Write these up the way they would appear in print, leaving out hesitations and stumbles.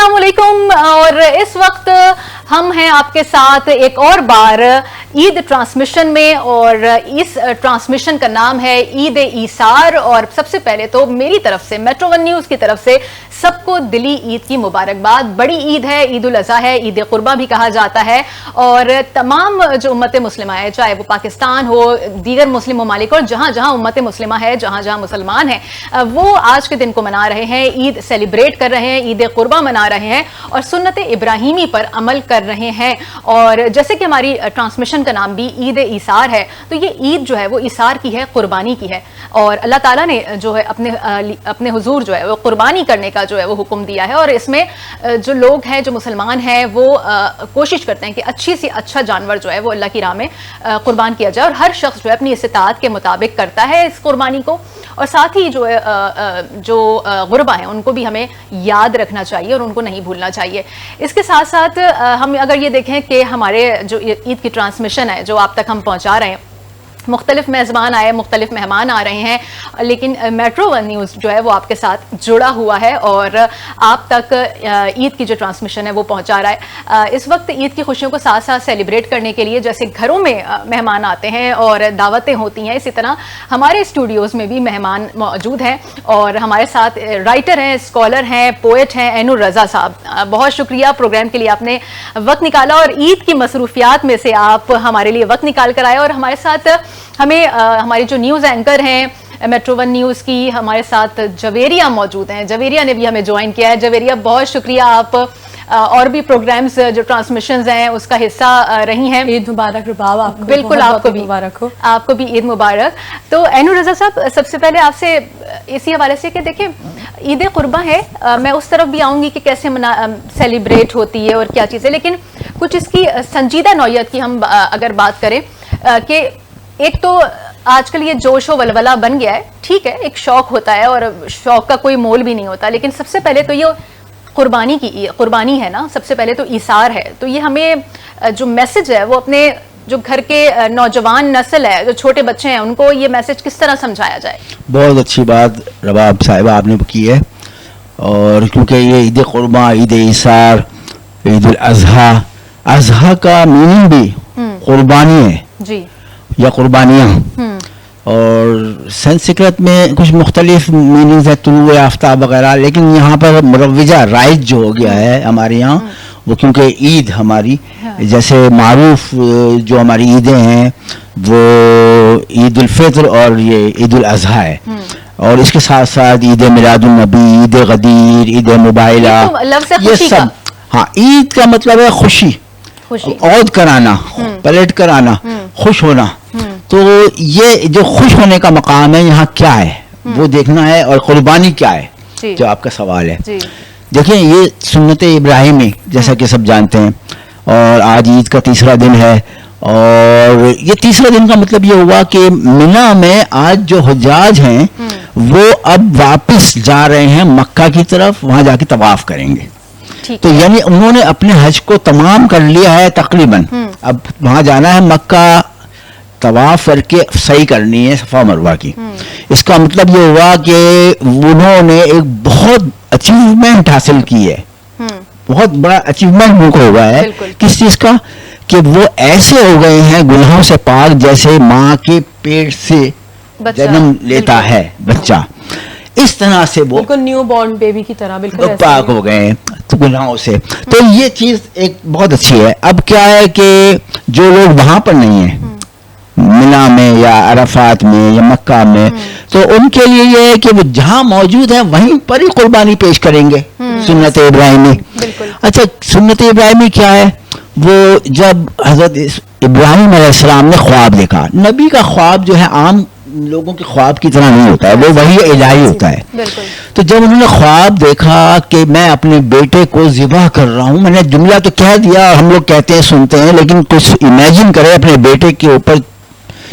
السلام علیکم. اور اس وقت ہم ہیں آپ کے ساتھ ایک اور بار عید ٹرانسمیشن میں, اور اس ٹرانسمیشن کا نام ہے عید ایثار. اور سب سے پہلے تو میری طرف سے, میٹرو ون نیوز کی طرف سے سب کو دلی عید کی مبارکباد. بڑی عید ہے, عید الاضحیٰ ہے, عید قربہ بھی کہا جاتا ہے. اور تمام جو امت مسلمہ ہے, چاہے وہ پاکستان ہو, دیگر مسلم ممالک, اور جہاں جہاں امت مسلمہ ہے, جہاں جہاں مسلمان ہیں, وہ آج کے دن کو منا رہے ہیں, عید سیلیبریٹ کر رہے ہیں, عید قربہ منا رہے ہیں اور سنت ابراہیمی پر عمل کر رہے ہیں. اور جیسے کہ ہماری ٹرانسمیشن کا نام بھی عید ایثار ہے, تو یہ عید جو ہے وہ ایثار کی ہے, قربانی کی ہے. اور اللہ تعالیٰ نے جو ہے اپنے حضور جو ہے وہ قربانی کرنے کا جو ہے وہ حکم دیا ہے. اور اس میں جو لوگ ہیں, جو مسلمان ہیں, وہ کوشش کرتے ہیں کہ اچھی سے اچھا جانور جو ہے وہ اللہ کی راہ میں قربان کیا جائے. اور ہر شخص جو ہے اپنی استطاعت کے مطابق کرتا ہے اس قربانی کو. اور ساتھ ہی جو ہے جو غربا ہیں ان کو بھی ہمیں یاد رکھنا چاہیے اور ان کو نہیں بھولنا چاہیے. اس کے ساتھ ساتھ ہم اگر یہ دیکھیں کہ ہمارے جو عید کی ٹرانسمیشن ہے جو آپ تک ہم پہنچا رہے ہیں, مختلف میزبان آئے, مختلف مہمان آ رہے ہیں, لیکن میٹرو ون نیوز جو ہے وہ آپ کے ساتھ جڑا ہوا ہے اور آپ تک عید کی جو ٹرانسمیشن ہے وہ پہنچا رہا ہے. اس وقت عید کی خوشیوں کو ساتھ ساتھ سیلیبریٹ کرنے کے لیے جیسے گھروں میں مہمان آتے ہیں اور دعوتیں ہوتی ہیں, اسی طرح ہمارے اسٹوڈیوز میں بھی مہمان موجود ہیں. اور ہمارے ساتھ رائٹر ہیں, اسکالر ہیں, پوئٹ ہیں, عین الرضا صاحب. بہت شکریہ پروگرام کے لیے آپ نے وقت نکالا, اور عید کی مصروفیات میں سے آپ ہمارے لیے وقت نکال کر آئے. اور ہمارے ساتھ ہمیں ہماری جو نیوز اینکر ہیں میٹرو ون نیوز کی, ہمارے ساتھ جویریہ موجود ہیں. جویریہ نے بھی ہمیں جوائن کیا ہے. جویریہ بہت شکریہ, آپ اور بھی پروگرامز جو ٹرانسمیشنز ہیں اس کا حصہ رہی ہیں. عید مبارک رباب. آپ کو بالکل, آپ کو بھی مبارک ہو. آپ کو بھی عید مبارک. تو عین الرضا صاحب, سب سے پہلے آپ سے اسی حوالے سے کہ دیکھیں عید قربہ ہے, میں اس طرف بھی آؤں گی کہ کیسے سیلیبریٹ ہوتی ہے اور کیا چیزیں, لیکن کچھ اس کی سنجیدہ نوعیت کی ہم اگر بات کریں کہ ایک تو آج کل یہ جوش و ولولہ بن گیا ہے. ٹھیک ہے, ایک شوق ہوتا ہے اور شوق کا کوئی مول بھی نہیں ہوتا, لیکن سب سے پہلے تو یہ قربانی ہے نا, سب سے پہلے تو ایثار ہے. تو یہ ہمیں جو میسج ہے وہ اپنے جو گھر کے نوجوان نسل ہے, جو چھوٹے بچے ہیں, ان کو یہ میسج کس طرح سمجھایا جائے؟ بہت اچھی بات رباب صاحبہ آپ نے کی ہے. اور کیونکہ یہ عید قربہ, عید ایثار, عید الاضحیٰ, اضحیٰ کا میننگ بھی قربانی ہے جی, یا قربانیاں. اور سنسکرت میں کچھ مختلف میننگز ہے, طلوع آفتاب وغیرہ, لیکن یہاں پر مروجہ رائج جو ہو گیا ہے ہمارے یہاں وہ کیونکہ عید ہماری جیسے معروف جو ہماری عیدیں ہیں وہ عید الفطر اور یہ عید الاضحیٰ ہے, اور اس کے ساتھ ساتھ عید میلاد النبی, عید غدیر, عید مبائلہ, یہ سب. ہاں, عید کا مطلب ہے خوشی, عود کرانا, پلیٹ کرانا, خوش ہونا. تو یہ جو خوش ہونے کا مقام ہے یہاں کیا ہے وہ دیکھنا ہے, اور قربانی کیا ہے جو آپ کا سوال ہے. دیکھیں یہ سنت ابراہیمی جیسا کہ سب جانتے ہیں, اور آج عید کا تیسرا دن ہے. اور یہ تیسرا دن کا مطلب یہ ہوا کہ منا میں آج جو حجاج ہیں وہ اب واپس جا رہے ہیں مکہ کی طرف, وہاں جا کے طواف کریں گے. تو یعنی انہوں نے اپنے حج کو تمام کر لیا ہے تقریباً, اب وہاں جانا ہے مکہ, طواف کر کے صحیح کرنی ہے صفا مروہ کی. اس کا مطلب یہ ہوا کہ انہوں نے ایک بہت اچیومنٹ حاصل کی ہے, بہت بڑا اچیومنٹ ان کو ہوا ہے. کس چیز کا؟ کہ وہ ایسے ہو گئے ہیں گناہوں سے پاک جیسے ماں کے پیٹ سے جنم لیتا ہے بچہ, اس طرح سے وہ بالکل نیو بورن بیبی کی طرح بالکل پاک ہو گئے گناہوں سے. تو یہ چیز ایک بہت اچھی ہے. اب کیا ہے کہ جو لوگ وہاں پر نہیں ہیں منا میں یا عرفات میں یا مکہ میں, تو ان کے لیے یہ ہے کہ وہ جہاں موجود ہیں وہیں پر ہی قربانی پیش کریں گے, سنت ابراہیمی. اچھا, سنت ابراہیمی کیا ہے؟ وہ جب حضرت ابراہیم علیہ السلام نے خواب دیکھا, نبی کا خواب جو ہے عام لوگوں کے خواب کی طرح نہیں ہوتا ہے, وہ وحی الہی ہوتا ہے. تو جب انہوں نے خواب دیکھا کہ میں اپنے بیٹے کو ذبح کر رہا ہوں, میں نے جملہ تو کہہ دیا, ہم لوگ کہتے ہیں سنتے ہیں, لیکن کچھ امیجن کرے اپنے بیٹے کے اوپر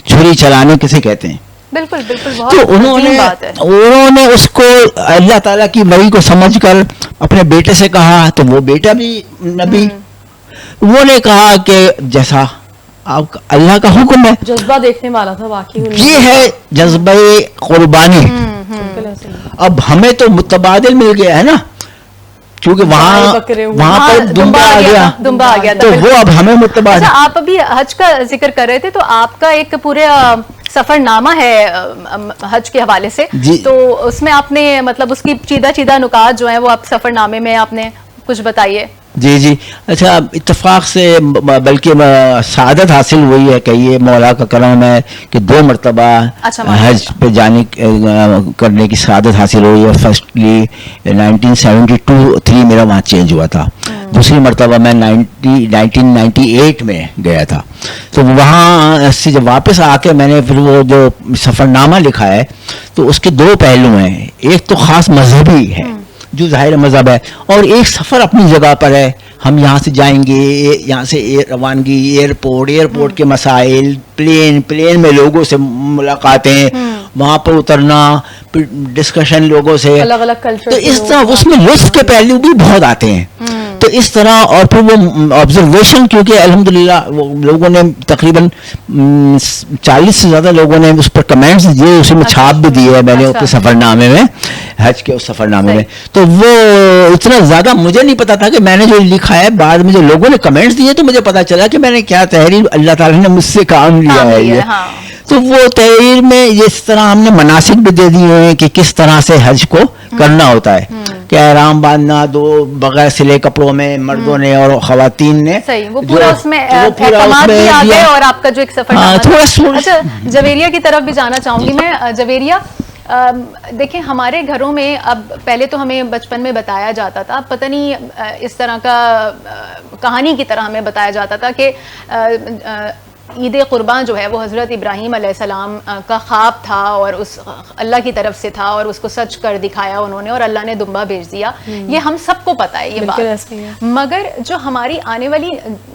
چھری چلانے کسے کہتے ہیں. بالکل بالکل, تو انہوں نے اس کو اللہ تعالیٰ کی وحی کو سمجھ کر اپنے بیٹے سے کہا, تو وہ بیٹا بھی نبی, وہ نے کہا کہ جیسا آپ اللہ کا حکم ہے. جذبہ دیکھنے والا تھا واقعی, یہ ہے جذبہ قربانی. اب ہمیں تو متبادل مل گیا ہے نا, کیونکہ وہاں بکرے ہوئے. وہاں پر دمبا آ گیا دمبا آ گیا تھا. تو وہ اب ہمیں متبادل. اچھا آپ ابھی حج کا ذکر کر رہے تھے تو آپ کا ایک پورے سفر نامہ ہے حج کے حوالے سے, تو اس میں آپ نے مطلب اس کی چیدہ نکات جو ہیں وہ آپ سفر نامے میں آپ نے کچھ بتائیے. جی جی اچھا, اتفاق سے بلکہ سعادت حاصل ہوئی ہے, کہیے مولا کا کرم ہے کہ 2 مرتبہ حج پہ جانے کرنے کی سعادت حاصل ہوئی ہے. فرسٹلی 1972 میرا وہاں چینج ہوا تھا, دوسری مرتبہ میں 1998 میں گیا تھا. تو وہاں سے جب واپس آ کے میں نے پھر وہ جو سفر نامہ لکھا ہے تو اس کے 2 پہلو ہیں. ایک تو خاص مذہبی ہے جو ظاہر مذہب ہے, اور ایک سفر اپنی جگہ پر ہے. ہم یہاں سے جائیں گے, یہاں سے روانگی, ایئرپورٹ کے مسائل, پلین میں لوگوں سے ملاقاتیں, وہاں پر اترنا, پھر ڈسکشن لوگوں سے, الگ الگ کلچر, تو اس طرح اس میں لطف کے پہلو بھی بہت آتے ہیں. تو اس طرح, اور پھر وہ آبزرویشن, کیونکہ الحمدللہ وہ لوگوں نے تقریباً 40 سے زیادہ لوگوں نے اس پر کمنٹس دیے, اسی میں چھاپ بھی دی ہے میں نے اس کے سفر نامے میں, حج کے اس سفر نامے میں. تو وہ اتنا زیادہ مجھے نہیں پتا تھا کہ میں نے جو لکھا ہے, بعد میں جو لوگوں نے کمنٹس دیے تو مجھے پتا چلا کہ میں نے کیا تحریر, اللہ تعالیٰ نے مجھ سے کام لیا ہے یہ. تو وہ تحریر میں اس طرح ہم نے مناسک بھی دے دیے ہیں کہ کس طرح سے حج کو کرنا ہوتا ہے, کہ احرام باندھنا 2 بغیر سلے کپڑوں میں مردوں نے اور خواتین نے. صحیح, وہ پورا اس میں احکامات بھی آ گئے, اور آپ کا جو ایک سفر نامہ. اچھا جویریہ کی طرف بھی جانا چاہوں گی میں. جویریہ دیکھیں, ہمارے گھروں میں اب, پہلے تو ہمیں بچپن میں بتایا جاتا تھا, پتہ نہیں اس طرح کا کہانی کی طرح ہمیں بتایا جاتا تھا کہ عید قربان جو ہے وہ حضرت ابراہیم علیہ السلام کا خواب تھا, اور اس اللہ کی طرف سے تھا, اور اس کو سچ کر دکھایا انہوں نے, اور اللہ نے دمبا بھیج دیا. یہ ہم سب کو پتہ ہے یہ بات. مگر جو ہماری آنے والی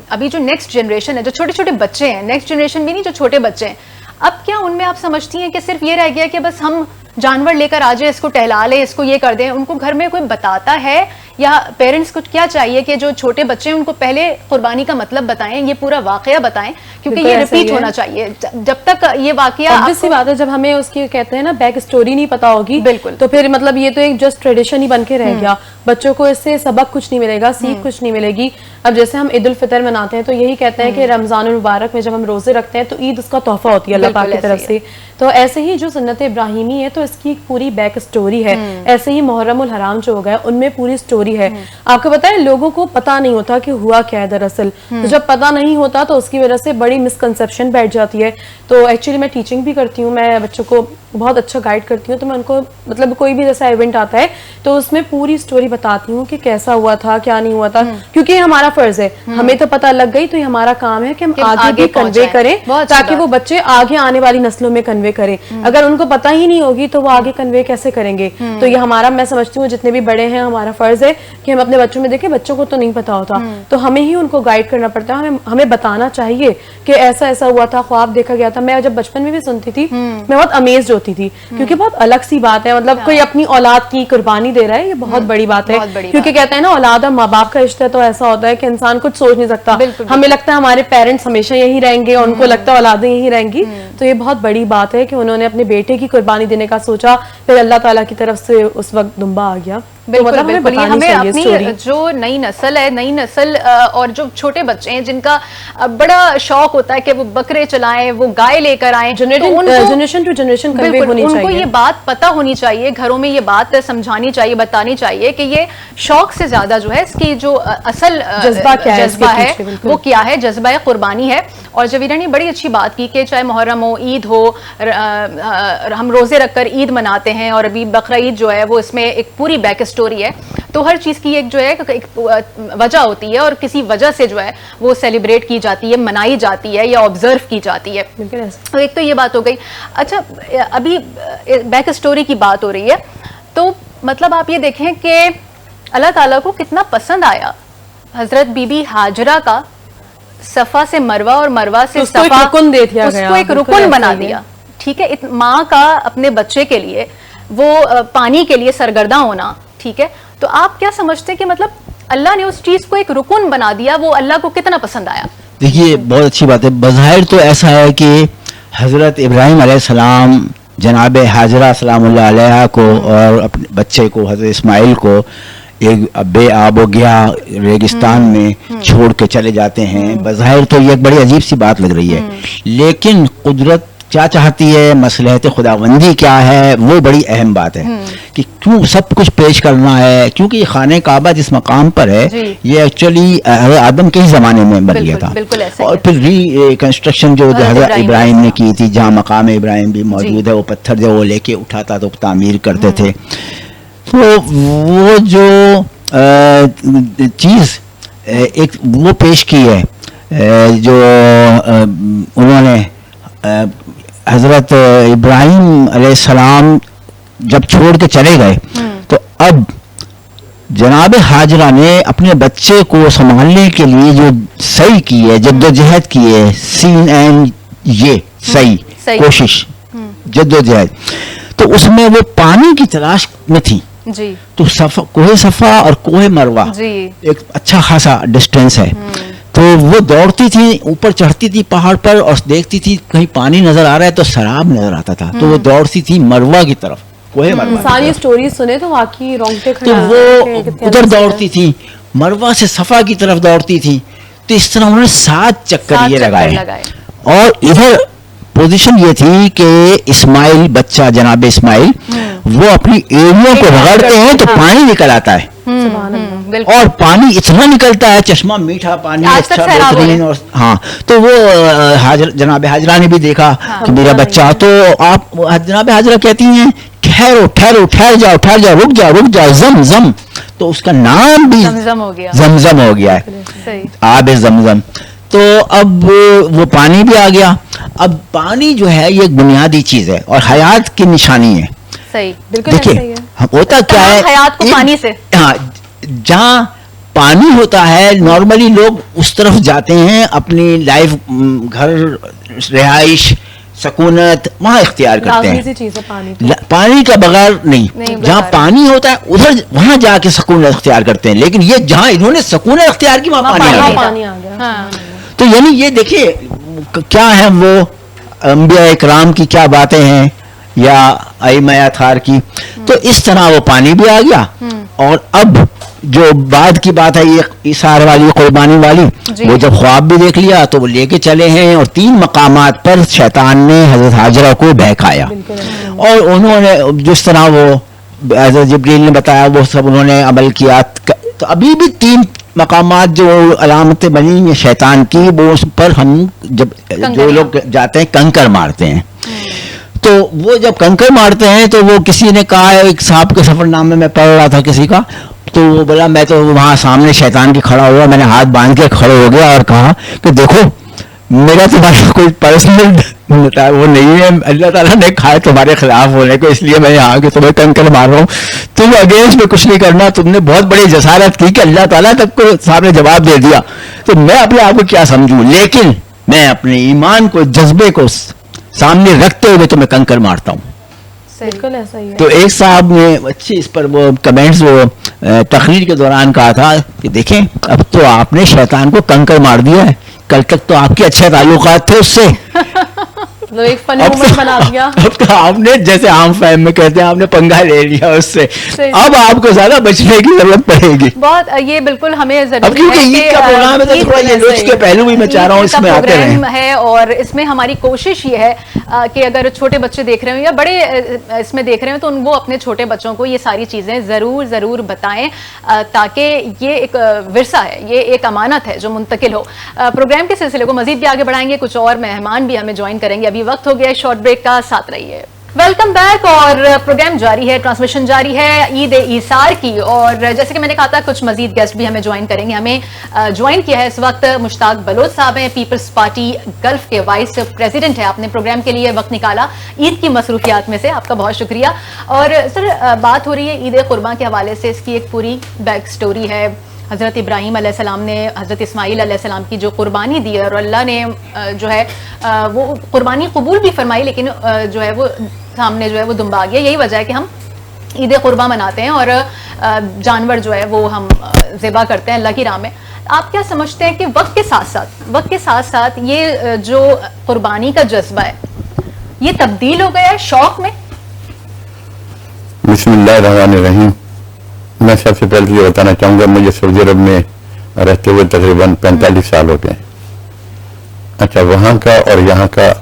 ابھی جو نیکسٹ جنریشن ہے, جو چھوٹے چھوٹے بچے ہیں, نیکسٹ جنریشن بھی نہیں, جو چھوٹے بچے ہیں, اب کیا ان میں آپ سمجھتی ہیں کہ صرف یہ رہ گیا کہ بس ہم جانور لے کر آ جائیں, اس کو ٹہلا لیں, اس کو یہ کر دیں؟ ان کو گھر میں کوئی بتاتا ہے, یا پیرنٹس کو کیا چاہیے کہ جو چھوٹے بچے ہیں ان کو پہلے قربانی کا مطلب بتائیں, یہ پورا واقعہ بتائیں, کیونکہ یہ ریپیٹ ہونا چاہیے. جب تک یہ واقعہ, obvious سی بات ہے, جب ہمیں اس کی کہتے ہیں نا بیک اسٹوری نہیں پتا ہوگی, بالکل, تو پھر مطلب یہ تو ایک جسٹ ٹریڈیشن ہی بن کے رہ گیا. بچوں کو اس سے سبق کچھ نہیں ملے گا, سیکھ کچھ نہیں ملے گی. اب جیسے ہم عید الفطر مناتے ہیں تو یہی کہتے ہیں کہ رمضان المبارک میں جب ہم روزے رکھتے ہیں تو عید اس کا تحفہ ہوتی ہے اللہ پاک کی طرف سے. تو ایسے ہی جو سنت ابراہیمی ہے تو اس کی پوری بیک اسٹوری ہے. ایسے ہی محرم الحرام جو ہو گیا ان میں پوری اسٹوری ہے. آپ کو پتا ہے لوگوں کو پتا نہیں ہوتا کہ ہوا کیا ہے دراصل, تو جب پتا نہیں ہوتا تو اس کی وجہ سے بڑی مسکنسیپشن بیٹھ جاتی ہے. تو ایکچولی میں ٹیچنگ بھی کرتی ہوں, میں بچوں کو بہت اچھا گائیڈ کرتی ہوں, تو میں ان کو مطلب کوئی بھی جیسا ایونٹ آتا ہے تو اس میں پوری اسٹوری بتاتی ہوں کہ کیسا ہوا تھا, کیا نہیں ہوا تھا, کیونکہ یہ ہمارا فرض ہے. ہمیں تو پتہ لگ گئی تو یہ ہمارا کام ہے کہ ہم آگے بھی کنوے کریں, تاکہ وہ بچے آگے آنے والی نسلوں میں کنوے کریں. اگر ان کو پتہ ہی نہیں ہوگی تو وہ آگے کنوے کیسے کریں گے؟ تو یہ ہمارا, میں سمجھتی ہوں جتنے بھی بڑے ہیں ہمارا فرض ہے کہ ہم اپنے بچوں میں دیکھیں, بچوں کو تو نہیں پتا ہوتا تو ہمیں ہی ان کو گائیڈ کرنا پڑتا ہے. ہمیں بتانا چاہیے کہ ایسا ایسا ہوا تھا, خواب دیکھا گیا تھا. میں جب بچپن میں بھی سنتی تھی میں بہت امیزڈ ہوتی تھی, کیونکہ بہت الگ سی بات ہے, مطلب کوئی اپنی اولاد کی قربانی دے رہا ہے, یہ بہت بڑی بات ہے. کیونکہ کہتے ہیں نا اولاد اور ماں باپ کا رشتہ تو ایسا ہوتا ہے کہ انسان کچھ سوچ نہیں سکتا. ہمیں لگتا ہے ہمارے پیرنٹس ہمیشہ یہی رہیں گے, اور ان کو لگتا ہے اولادیں یہی رہیں گی. تو یہ بہت بڑی بات ہے کہ انہوں نے اپنے بیٹے کی قربانی دینے کا سوچا, پھر اللہ تعالیٰ کی طرف سے اس وقت دمبا آ گیا. بالکل بالکل, یہ ہمیں اپنی جو نئی نسل ہے, نئی نسل اور جو چھوٹے بچے ہیں جن کا بڑا شوق ہوتا ہے کہ وہ بکرے چلائیں, وہ گائے لے کر آئیں, جنریشن ٹو جنریشن کنوے ہونی چاہیے. ان کو یہ بات پتہ ہونی چاہیے, گھروں میں یہ بات سمجھانی چاہیے, بتانی چاہیے کہ یہ شوق سے زیادہ جو ہے اس کی جو اصل جذبہ ہے وہ کیا ہے, جذبہ قربانی ہے. اور جویرہ نے بڑی اچھی بات کی کہ چاہے محرم ہو, عید ہو, ہم روزے رکھ کر عید مناتے ہیں, اور ابھی بقرعید جو ہے وہ اس میں ایک پوری بیک اسٹوری ہے. تو ہر چیز کی ایک جو ہے ایک وجہ ہوتی ہے, اور کسی وجہ سے جو ہے وہ سیلیبریٹ کی جاتی ہے, منائی جاتی ہے, یا آبزرو کی جاتی ہے. ایک تو یہ بات ہو گئی. اچھا ابھی بیک اسٹوری کی بات ہو رہی ہے, تو مطلب آپ یہ دیکھیں کہ اللہ تعالیٰ کو کتنا پسند آیا حضرت بی بی ہاجرہ کا صفا سے مروہ اور مروہ سے صفا, اس کو ایک رکن بنا دیا. ٹھیک ہے, ماں کا اپنے بچے کے لیے وہ پانی کے لیے سرگرداں ہونا, ٹھیک ہے, تو آپ کیا سمجھتے ہیں کہ مطلب اللہ نے اس چیز کو ایک رکن بنا دیا, وہ اللہ کو کتنا پسند آیا؟ دیکھیے بہت اچھی بات ہے. بظاہر تو ایسا ہے کہ حضرت ابراہیم علیہ السلام جناب ہاجرہ سلام اللہ علیہ کو اور اپنے بچے کو حضرت اسماعیل کو ایک بے آب و گیا ریگستان میں چھوڑ کے چلے جاتے ہیں. بظاہر تو یہ ایک بڑی عجیب سی بات لگ رہی ہے, لیکن قدرت کیا چاہتی ہے, مصلحت خداوندی کیا ہے, وہ بڑی اہم بات ہے کہ کیوں سب کچھ پیش کرنا ہے. کیونکہ یہ خانہ کعبہ جس مقام پر ہے یہ ایکچولی آدم کے ہی زمانے میں بن گیا تھا, اور پھر ری کنسٹرکشن جو حضرت ابراہیم نے کی تھی, جہاں مقام ابراہیم بھی موجود ہے, وہ پتھر جو وہ لے کے اٹھاتا تو تعمیر کرتے تھے. تو وہ جو چیز ایک وہ پیش کی ہے جو انہوں نے حضرت ابراہیم علیہ السلام جب چھوڑ کے چلے گئے تو اب جناب حاجرہ نے اپنے بچے کو سنبھالنے کے لیے جو سعی کی ہے, جدوجہد کی ہے, سین اینڈ یہ سعی کوشش جدوجہد, تو اس میں وہ پانی کی تلاش میں تھی. جی تو کوہ صفا اور کوہ مروہ ایک اچھا خاصا ڈسٹینس ہے, تو وہ دوڑتی تھی, اوپر چڑھتی تھی پہاڑ پر اور دیکھتی تھی کہیں پانی نظر آ رہا ہے تو سراب نظر آتا تھا, تو وہ دوڑتی تھی مروہ کی طرف, کوہ مروہ. ساری سٹوریز سنے تو واقعی رونگٹے کھڑے, تو وہ ادھر دوڑتی تھی, مروہ سے صفا کی طرف دوڑتی تھی. تو اس طرح انہوں نے 7 چکر یہ لگائے, اور ادھر پوزیشن یہ تھی کہ اسماعیل بچہ جناب اسماعیل وہ اپنی ایڑیوں کو رگڑتے ہیں تو پانی نکل آتا ہے, اور پانی اتنا نکلتا ہے, چشمہ میٹھا پانی, اچھا بہترین. اور ہاں تو وہ جناب حاجرہ نے بھی دیکھا کہ میرا بچہ, تو آپ جناب حاجرہ کہتی ہیں ٹھہرو ٹھہرو, ٹھہر جاؤ ٹھہر جاؤ, رک جاؤ رک جاؤ, زم زم, تو اس کا نام بھی زمزم ہو گیا ہے, آب زمزم. تو اب وہ پانی بھی آ گیا. اب پانی جو ہے یہ ایک بنیادی چیز ہے اور حیات کی نشانی ہے. دیکھیے ہوتا کیا ہے, حیات کو پانی سے, ہاں جہاں پانی ہوتا ہے نارملی لوگ اس طرف جاتے ہیں, اپنی لائف, گھر, رہائش, سکونت وہاں اختیار کرتے ہیں. پانی کا بغیر نہیں, جہاں پانی ہوتا ہے ادھر وہاں جا کے سکونت اختیار کرتے ہیں. لیکن یہ جہاں انہوں نے سکونت اختیار کی وہاں پانی آ گیا. تو یعنی یہ دیکھیے کیا ہے, وہ انبیاء اکرام کی کیا باتیں ہیں یا ائمہ اطہار کی. تو اس طرح وہ پانی بھی آ گیا. اور اب جو بعد کی بات ہے یہ ایثار والی, قربانی والی, وہ جب خواب بھی دیکھ لیا تو وہ لے کے چلے ہیں, اور 3 مقامات پر شیطان نے حضرت حاجرہ کو بہکایا, اور انہوں نے جس طرح وہ حضرت جبریل نے بتایا وہ سب انہوں نے عمل کیا. تو ابھی بھی 3 مقامات جو علامتیں بنی ہیں شیطان کی, وہ اس پر ہم جب جو لوگ جاتے ہیں کنکر مارتے ہیں. تو وہ جب کنکر مارتے ہیں تو وہ کسی نے کہا, ایک صاحب کے سفر نامے میں پڑھ رہا تھا کسی کا, تو وہ بولا میں تو وہاں سامنے شیطان کی کھڑا ہوا, میں نے ہاتھ باندھ کے کھڑے ہو گیا اور کہا کہ دیکھو میرا تمہارا کوئی پرسنل وہ نہیں ہے, اللہ تعالیٰ نے کہا ہے تمہارے خلاف ہونے کو, اس لیے میں یہاں کے تمہیں کنکر مار رہا ہوں, تم اگینسٹ میں کچھ نہیں کرنا. تم نے بہت بڑی جسارت کی کہ اللہ تعالیٰ تب کو سامنے جواب دے دیا, تو میں اپنے آپ کو کیا سمجھوں, لیکن میں اپنے ایمان کو, جذبے کو سامنے رکھتے ہوئے تمہیں کنکر مارتا ہوں. بالکل ایسا ہی ہے. تو ایک صاحب نے اچھی اس پر وہ کمنٹس وہ تقریر کے دوران کہا تھا کہ دیکھیں اب تو آپ نے شیطان کو کنکر مار دیا ہے, کل تک تو آپ کے اچھے تعلقات تھے اس سے, ایک فنی مومنٹ بنا دیا. اب تو آپ نے جیسے عام فہم میں کہتے ہیں آپ نے پنگا لے لیا اس سے, اب آپ کو زیادہ بچنے کی ضرورت پڑے گی. بہت یہ بالکل ہمیں ضروری ہے, عید کا پروگرام ہے تو تھوڑا یہ لطف کے پہلو بھی میں چاہ رہا ہوں اس میں آتے رہیں, اور اس میں ہماری کوشش یہ ہے کہ اگر چھوٹے بچے دیکھ رہے ہوں یا بڑے اس میں دیکھ رہے ہوں تو وہ اپنے چھوٹے بچوں کو یہ ساری چیزیں ضرور بتائیں, تاکہ یہ ایک ورثہ ہے, یہ ایک امانت ہے جو منتقل ہو. پروگرام کے سلسلے کو مزید بھی آگے بڑھائیں گے, کچھ اور مہمان بھی ہمیں جوائن کریں گے. ابھی وقت ہو گیا شارٹ بریک کا, ساتھ رہیے. ویلکم بیک, اور پروگرام جاری ہے, ٹرانسمیشن جاری ہے عید ایثار کی, اور جیسے کہ میں نے کہا تھا کچھ مزید گیسٹ بھی ہمیں جوائن کریں گے. ہمیں جوائن کیا ہے اس وقت مشتاق بلوچ صاحب ہیں, پیپلز پارٹی گلف کے وائس پریزیڈنٹ ہیں. آپ نے پروگرام کے لیے وقت نکالا عید کی مصروفیات میں سے, آپ کا بہت شکریہ. اور سر بات ہو رہی ہے عید قرباں کے حوالے سے, اس کی ایک پوری بیک سٹوری ہے. حضرت ابراہیم علیہ السلام نے حضرت اسماعیل علیہ السلام کی جو قربانی دی ہے, اور اللہ نے جو ہے وہ قربانی قبول بھی فرمائی, لیکن جو ہے وہ سامنے جو ہے وہ دمبا گیا. یہی وجہ ہے کہ ہم عید قرباں مناتے ہیں اور جانور جو ہے وہ ہم ذبح کرتے ہیں اللہ کی راہ میں. آپ کیا سمجھتے ہیں کہ وقت کے ساتھ ساتھ یہ جو قربانی کا جذبہ ہے یہ تبدیل ہو گیا ہے شوق میں؟ بسم اللہ الرحمن الرحیم. میں سب سے پہلے یہ بتانا چاہوں گا مجھے سعودی عرب میں رہتے ہوئے تقریباً 45 سال ہو گئے. اچھا وہاں کا اور یہاں کا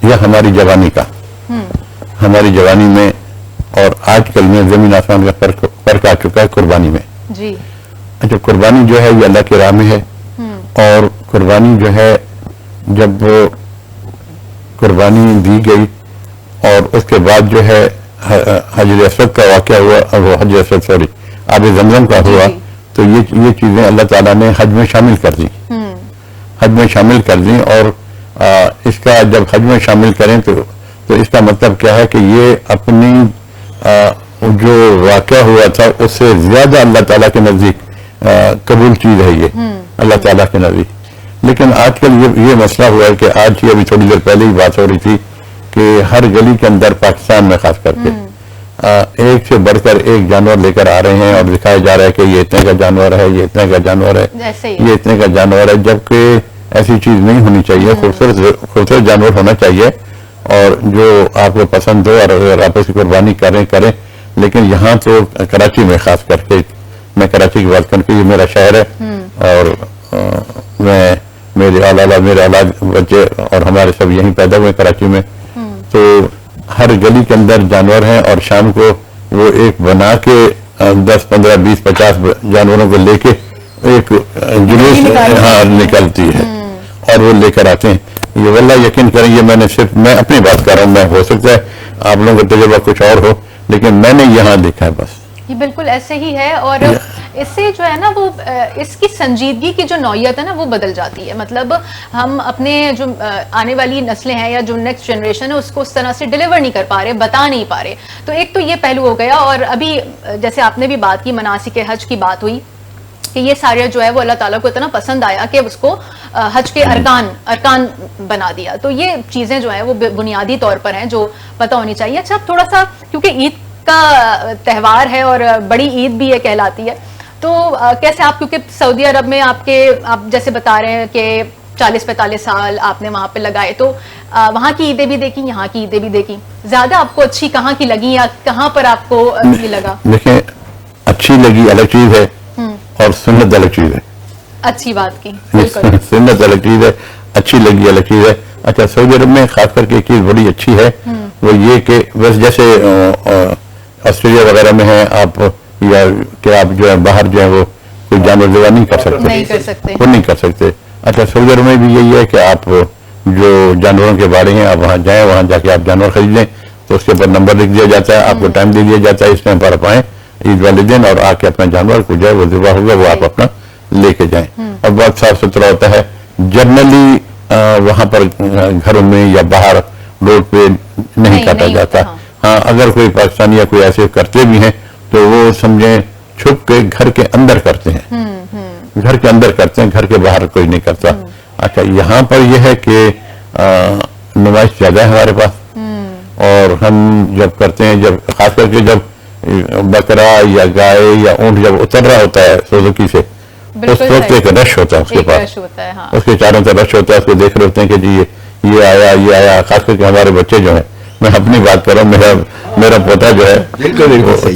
یا ہماری جوانی کا ہماری جوانی میں اور آج کل میں زمین آسمان کا فرق آ چکا ہے قربانی میں. جی. اچھا قربانی جو ہے یہ اللہ کی راہ میں ہے اور قربانی جو ہے جب قربانی دی گئی اور اس کے بعد جو ہے حجر اسود کا واقعہ ہوا وہ حجر اسود سوری آب زمزم کا ہوا تو یہ چیزیں اللہ تعالیٰ نے حج میں شامل کر دی. حج میں شامل کر دی اور اس کا جب حج میں شامل کریں تو اس کا مطلب کیا ہے کہ یہ اپنی جو واقعہ ہوا تھا اس سے زیادہ اللہ تعالیٰ کے نزدیک قبول چیز ہے یہ اللہ تعالیٰ کے نزدیک. لیکن آج کل یہ مسئلہ ہوا ہے کہ آج ہی ابھی تھوڑی دیر پہلے ہی بات ہو رہی تھی کہ ہر گلی کے اندر پاکستان میں خاص کر کے ایک سے بڑھ کر ایک جانور لے کر آ رہے ہیں اور دکھایا جا رہا ہے کہ یہ اتنے کا جانور ہے یہ اتنے کا جانور ہے یہ اتنے کا جانور ہے جبکہ ایسی چیز نہیں ہونی چاہیے. خوبصورت جانور ہونا چاہیے اور جو آپ کو پسند ہو اور اگر آپ اس کی قربانی کریں لیکن یہاں تو کراچی میں خاص کر کے میں کراچی کی بات کروں کہ یہ میرا شہر ہے اور میں میرے اولاد بچے اور ہمارے سب یہیں پیدا ہوئے کراچی میں تو ہر گلی کے اندر جانور ہیں اور شام کو وہ ایک بنا کے 10 15 20 50 جانوروں کو لے کے ایک جلوس نکلتی ہے اور وہ لے کر آتے ہیں. یہ واللہ یقین کریں یہ میں اپنی بات کر رہا ہوں میں ہو سکتا ہے آپ لوگوں کا تجربہ کچھ اور ہو لیکن میں نے یہاں دیکھا ہے بس یہ بالکل ایسے ہی ہے اور اس سے جو ہے نا وہ اس کی سنجیدگی کی جو نوعیت ہے نا وہ بدل جاتی ہے. مطلب ہم اپنے جو آنے والی نسلیں ہیں یا جو نیکسٹ جنریشن ہے اس کو اس طرح سے ڈیلیور نہیں کر پا رہے بتا نہیں پا رہے. تو ایک تو یہ پہلو ہو گیا اور ابھی جیسے آپ نے بھی بات کی مناسک حج کی بات ہوئی کہ یہ سارے جو ہے وہ اللہ تعالیٰ کو اتنا پسند آیا کہ اس کو حج کے ارکان بنا دیا. تو یہ چیزیں جو ہیں وہ بنیادی طور پر ہیں جو پتہ ہونی چاہیے. اچھا تھوڑا سا کیونکہ عید کا تہوار ہے اور بڑی عید بھی یہ کہلاتی ہے تو کیسے آپ کیونکہ سعودی عرب میں آپ جیسے بتا رہے ہیں کہ 40-45 سال آپ نے وہاں پہ لگائے تو وہاں کی عیدیں بھی دیکھی یہاں کی عیدیں بھی دیکھی زیادہ آپ کو اچھی کہاں کی لگی یا کہاں پر آپ کو یہ لگا؟ دیکھیں اچھی لگی الگ چیز ہے اور سنت الگ چیز ہے. اچھی بات کی سنت الگ چیز ہے اچھی لگی الگ چیز ہے. اچھا سعودی عرب میں خاص کر کے ایک چیز بڑی اچھی ہے وہ یہ کہ بس جیسے آسٹریلیا وغیرہ میں ہیں آپ یا کہ آپ جو ہے باہر جو ہے وہ کوئی جانور ذبح نہیں کر سکتے وہ نہیں کر سکتے. اچھا سعودی عرب میں بھی یہی ہے کہ آپ جو جانوروں کے بارے ہیں آپ وہاں جائیں وہاں جا کے آپ جانور خرید لیں تو اس کے اوپر نمبر لکھ دیا جاتا ہے آپ کو ٹائم دے دیا جاتا ہے اس ٹائم پر آپ آئیں عید والے دن اور آ کے اپنا جانور کو جو ہے وہ ذبح ہوگا وہ آپ اپنا لے کے جائیں اور بہت صاف ستھرا ہوتا ہے. جنرلی وہاں پر گھروں میں یا باہر روڈ پہ نہیں کاٹا جاتا. ہاں اگر کوئی پاکستانی یا کوئی ایسے کرتے بھی ہیں تو وہ سمجھیں چھپ کے گھر کے اندر کرتے ہیں گھر کے اندر کرتے ہیں گھر کے باہر کوئی نہیں کرتا. اچھا یہاں پر یہ ہے کہ نمائش زیادہ ہے ہمارے پاس اور ہم جب کرتے ہیں جب خاص کر کے جب بکرا یا گائے یا اونٹ جب اتر رہا ہوتا ہے سوزوکی سے اس وقت ایک رش ہوتا ہے اس کے پاس اس کے چاروں طرف رش ہوتا ہے اس کو دیکھ رہے ہوتے ہیں کہ جی یہ آیا خاص کر کے ہمارے بچے جو ہیں میں اپنی بات کر رہا ہوں میرا پوتا جو ہے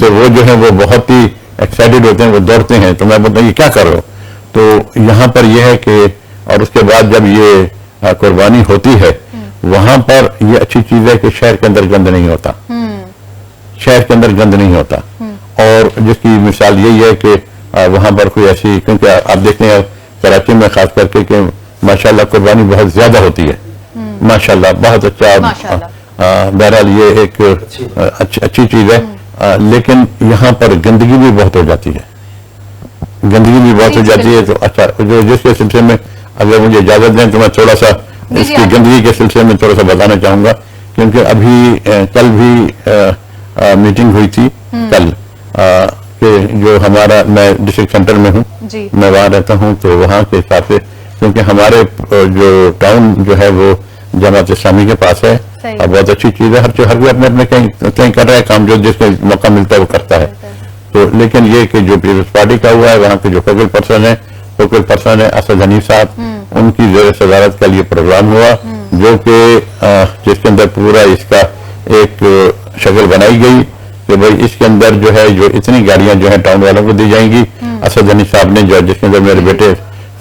تو وہ جو ہے وہ بہت ہی ایکسائٹیڈ ہوتے ہیں وہ دوڑتے ہیں تو میں بولتا ہوں یہ کیا کر رہے ہو. تو یہاں پر یہ ہے کہ اور اس کے بعد جب یہ قربانی ہوتی ہے وہاں پر یہ اچھی چیز ہے کہ شہر کے اندر گند نہیں ہوتا شہر کے اندر گند نہیں ہوتا اور جس کی مثال یہی ہے کہ وہاں پر کوئی ایسی کیونکہ آپ دیکھتے ہیں کراچی میں خاص کر کے کہ ماشاءاللہ قربانی بہت زیادہ ہوتی ہے ماشاءاللہ بہت اچھا. بہرحال یہ ایک اچھی چیز ہے لیکن یہاں پر گندگی بھی بہت ہو جاتی ہے تو اچھا جو جس کے سلسلے میں اگر مجھے اجازت دیں تو میں تھوڑا سا اس کی گندگی کے سلسلے میں تھوڑا سا بتانا چاہوں گا کیونکہ ابھی کل بھی میٹنگ ہوئی تھی کل کہ جو ہمارا میں ڈسٹرکٹ سینٹر میں ہوں میں وہاں رہتا ہوں تو وہاں کے حساب سے کیونکہ ہمارے جو ٹاؤن جو ہے وہ جماعت اسلامی کے پاس ہے اور بہت اچھی چیز ہے ہر کوئی اپنے اپنے کہیں کر رہا ہے کام جو جس کو موقع ملتا ہے وہ کرتا ہے. تو لیکن یہ کہ جو پیپلز پارٹی کا ہوا ہے وہاں کے جو فوکل پرسن ہے اسد حنیف صاحب ان کی زیر صدارت کا یہ پروگرام ہوا جو کہ جس کے اندر پورا اس کا ایک شکل بنائی گئی کہ بھائی اس کے اندر جو ہے جو اتنی گاڑیاں جو ہیں ٹاؤن والوں کو دی جائیں گی. اسد غنی صاحب نے جو جس کے اندر میرے بیٹے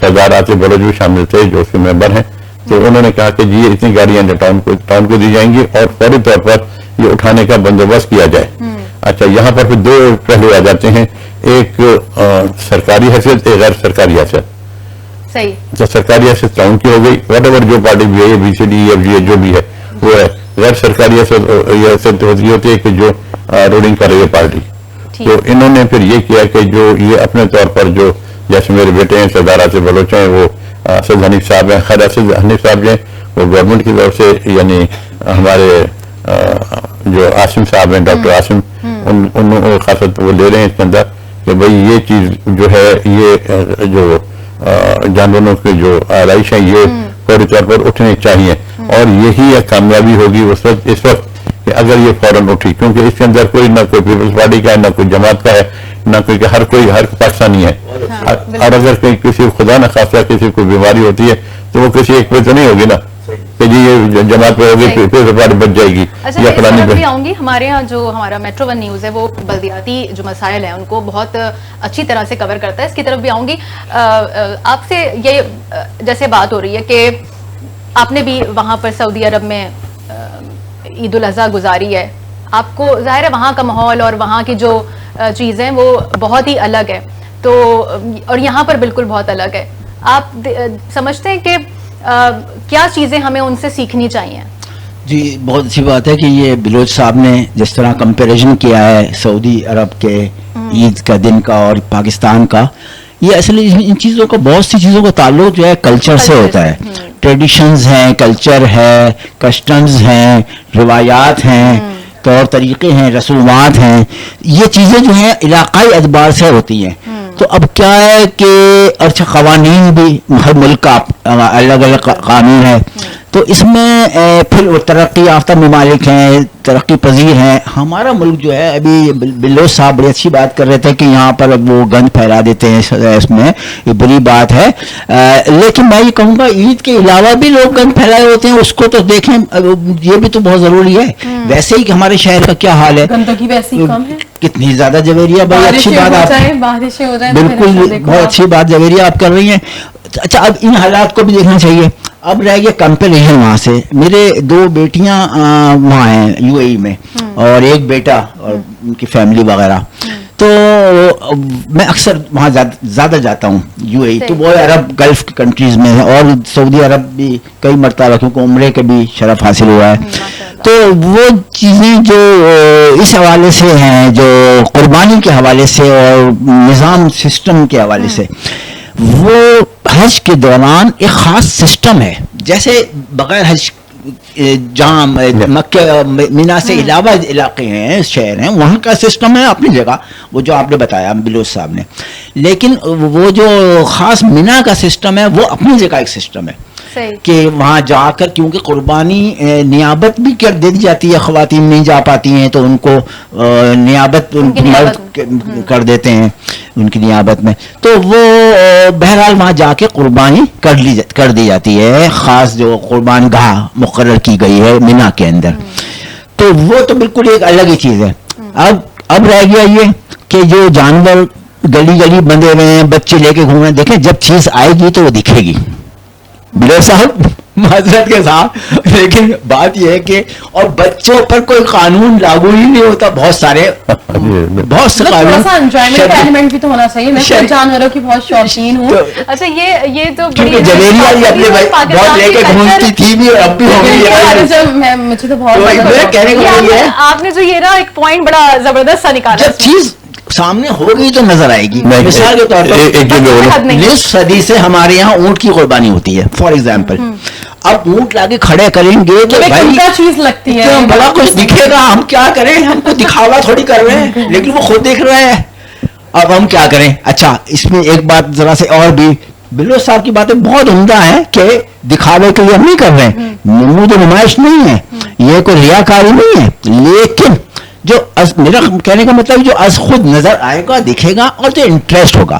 سردار آصف بلوچ بھی شامل تھے جو اس کے ممبر ہیں, تو انہوں نے کہا کہ جی یہ اتنی گاڑیاں ٹاؤن کو دی جائیں گی اور فوری طور پر یہ اٹھانے کا بندوبست کیا جائے. اچھا, یہاں پر پھر دو پہلو آ جاتے ہیں, ایک سرکاری حیثیت, ایک غیر سرکاری حیثیت. صحیح. تو سرکاری حیثیت ٹاؤن کی ہو گئی, واٹ ایور جو پارٹی بھی ہے, B C D F G جو بھی ہے وہ ہے. غیر سرکاری حیثیت ہوتی ہے کہ جو رولنگ کر رہی ہے پارٹی. تو انہوں نے پھر یہ کیا کہ جو یہ اپنے طور پر جو جیسے میرے بیٹے ہیں سردار آصف بلوچ ہیں, وہ اسد حنیف صاحب ہیں. خیر اسد حنیف صاحب جو ہیں وہ گورنمنٹ کی طرف سے, یعنی ہمارے جو عاصم صاحب ہیں, ڈاکٹر عاصم, ان خاصت وہ لے رہے ہیں اس کے اندر کہ بھئی یہ چیز جو ہے یہ جو جانوروں کی جو آرائش ہیں یہ فوری طور پر اٹھنے چاہیے. اور یہی ایک کامیابی ہوگی اس وقت کہ اگر یہ فوراً اٹھی, کیونکہ اس کے اندر کوئی نہ کوئی پیپلز پارٹی کا ہے, نہ کوئی جماعت کا ہے, نہ کوئی کہ ہر پاکستانی ہے. اور اگر کسی خدا نہ خاصہ کسی کو بیماری ہوتی ہے تو وہ کسی ایک پہ تو نہیں ہوگی نا کہ جی یہ جماعت پہ ہوگی پھر پارٹی بچ جائے گی. اچھا, میں اس طرف بھی آؤں گی. ہمارے یہاں جو ہمارا میٹرو ون نیوز ہے وہ بلدیاتی جو مسائل ہیں ان کو بہت اچھی طرح سے کور کرتا ہے, اس کی طرف بھی آؤں گی. آپ سے یہ جیسے بات ہو رہی ہے کہ آپ نے بھی وہاں پر سعودی عرب میں عید الاضحیٰ گزاری ہے, آپ کو ظاہر ہے وہاں کا ماحول اور وہاں کی جو چیزیں وہ بہت ہی الگ ہے, تو اور یہاں پر بالکل بہت الگ ہے. آپ سمجھتے ہیں کہ کیا چیزیں ہمیں ان سے سیکھنی چاہیے؟ جی بہت اچھی بات ہے کہ یہ بلوچ صاحب نے جس طرح کمپیریزن کیا ہے سعودی عرب کے عید کا دن کا اور پاکستان کا. یہ اصل ان چیزوں کا, بہت سی چیزوں کا تعلق جو ہے کلچر سے ہوتا ہے. ٹریڈیشنز ہیں, کلچر ہے, کسٹمز ہیں, روایات ہیں, طور طریقے ہیں, رسومات ہیں, یہ چیزیں جو ہیں علاقائی اعتبار سے ہوتی ہیں. تو اب کیا ہے کہ اچھا قوانین بھی ہر ملک کا الگ الگ قانون ہے, تو اس میں پھر وہ ترقی یافتہ ممالک ہیں, ترقی پذیر ہیں. ہمارا ملک جو ہے, ابھی بلوچ صاحب بڑی اچھی بات کر رہے تھے کہ یہاں پر وہ گند پھیلا دیتے ہیں, اس میں یہ بری بات ہے. لیکن میں یہ کہوں گا عید کے علاوہ بھی لوگ گند پھیلائے ہوتے ہیں, اس کو تو دیکھیں, یہ بھی تو بہت ضروری ہے. ویسے ہی کہ ہمارے شہر کا کیا حال ہے, گندگی ویسی کم ہے, کتنی زیادہ جویریہ, بڑی اچھی بات آپ بالکل بہت اچھی بات جویریہ آپ کر رہی ہیں. اچھا, اب ان حالات کو بھی دیکھنا چاہیے. اب رہ گیا کمپیریزن. وہاں سے میرے 2 بیٹیاں وہاں ہیں یو اے ای میں, اور ایک بیٹا اور ان کی فیملی وغیرہ. تو میں اکثر وہاں زیادہ جاتا ہوں یو اے ای, تو وہ عرب گلف کنٹریز میں ہے, اور سعودی عرب بھی کئی مرتبہ, کیونکہ عمرے کے بھی شرف حاصل ہوا ہے. تو وہ چیزیں جو اس حوالے سے ہیں, جو قربانی کے حوالے سے اور نظام سسٹم کے حوالے سے, وہ حج کے دوران ایک خاص سسٹم ہے. جیسے بغیر حج جہاں مکہ مینا سے علاوہ علاقے ہیں, شہر ہیں, وہاں کا سسٹم ہے اپنی جگہ, وہ جو آپ نے بتایا بلوچ صاحب نے. لیکن وہ جو خاص مینا کا سسٹم ہے وہ اپنی جگہ ایک سسٹم ہے کہ وہاں جا کر, کیونکہ قربانی نیابت بھی کر دے دی جاتی ہے, خواتین نہیں جا پاتی ہیں تو ان کو نیابت مرد کر دیتے ہیں ان کی نیابت میں. تو وہ بہرحال وہاں جا کے قربانی کر دی جاتی ہے, خاص جو قربان گاہ مقرر کی گئی ہے مینا کے اندر. تو وہ تو بالکل ایک الگ ہی چیز ہے. اب رہ گیا یہ کہ جو جانور گلی گلی بندھے ہوئے ہیں, بچے لے کے گھوم رہے ہیں, دیکھیں جب چیز آئے گی تو وہ دکھے گی. بلوچ صاحب معذرت کے ساتھ, لیکن بات یہ ہے کہ اور بچوں پر کوئی قانون لاگو ہی نہیں ہوتا. بہت سے قانون بھی تو ہونا چاہیے. میں جانوروں کی بہت شوقین ہوں. اچھا, یہ تو جویریہ بھی اپنے بہت لے کے گھومتی تھی بھی, اور اب بھی ہو گئی ہے. مجھے تو بہت, آپ نے جو یہ نا ایک پوائنٹ بڑا زبردست سا نکالا, جب چیز سامنے ہوگی تو نظر آئے گی. مثال کے طور پر 19 صدی سے ہمارے یہاں اونٹ کی قربانی ہوتی ہے فار ایگزامپل. اب اونٹ لا کے کھڑے کریں گے تو بھائی چیز لگتی ہے, بڑا کچھ دکھے گا. ہم کیا کریں, ہم کو دکھاوا تھوڑی کر رہے ہیں, لیکن وہ خود دیکھ رہے ہیں. اب ہم کیا کریں. اچھا, اس میں ایک بات ذرا سے اور بھی, بلوچ صاحب کی باتیں بہت عمدہ ہیں کہ دکھاوے کے لیے ہم نہیں کر رہے ہیں, نمود و نمائش نہیں ہے, یہ کوئی ریاکاری نہیں ہے. لیکن جو میرا کہنے کا مطلب جو از خود نظر آئے گا, دکھے گا, اور جو انٹرسٹ ہوگا,